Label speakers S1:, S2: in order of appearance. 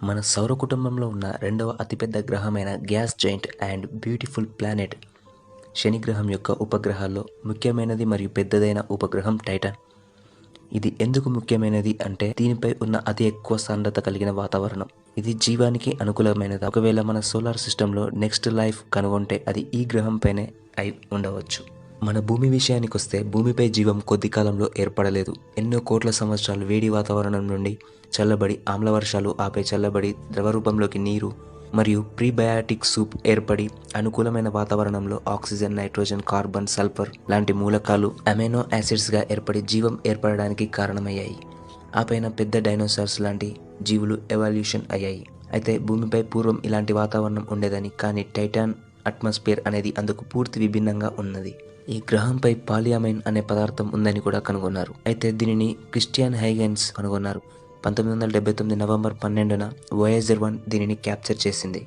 S1: మన సౌర కుటుంబంలో ఉన్న రెండవ అతిపెద్ద గ్రహమైన gas giant and beautiful planet శని గ్రహం యొక్క ఉపగ్రహాల్లో ముఖ్యమైనది మరియు పెద్దదైన ఉపగ్రహం టైటాన్. ఇది ఎందుకు ముఖ్యమైనది అంటే దీనిపై ఉన్న అతి ఎక్కువ సాంద్రత కలిగిన వాతావరణం. ఇది జీవానికి అనుకూలమైనది. ఒకవేళ మన సోలార్ సిస్టంలో నెక్స్ట్ లైఫ్ కనుగొంటే అది ఈ గ్రహంపైనే అయి ఉండవచ్చు. మన భూమి విషయానికి వస్తే భూమిపై జీవం కొద్ది కాలంలో ఏర్పడలేదు. ఎన్నో కోట్ల సంవత్సరాలు వేడి వాతావరణం నుండి చల్లబడి ఆమ్ల వర్షాలు ఆపై చల్లబడి ద్రవ రూపంలోకి నీరు మరియు ప్రీబయాటిక్ సూప్ ఏర్పడి అనుకూలమైన వాతావరణంలో ఆక్సిజన్, నైట్రోజన్, కార్బన్, సల్ఫర్ లాంటి మూలకాలు అమైనో యాసిడ్స్గా ఏర్పడి జీవం ఏర్పడడానికి కారణమయ్యాయి. ఆ పైన పెద్ద డైనోసార్స్ లాంటి జీవులు ఎవల్యూషన్ అయ్యాయి. అయితే భూమిపై పూర్వం ఇలాంటి వాతావరణం ఉండేదని, కానీ టైటాన్ అట్మాస్ఫియర్ అనేది అందుకు పూర్తి విభిన్నంగా ఉన్నది. ఈ గ్రహంపై పాలియమైన్ అనే పదార్థం ఉందని కూడా కనుగొన్నారు. అయితే దీనిని క్రిస్టియన్ హైగెన్స్ కనుగొన్నారు. 1979 నవంబర్ 12న వోయేజర్ 1 దీనిని క్యాప్చర్ చేసింది.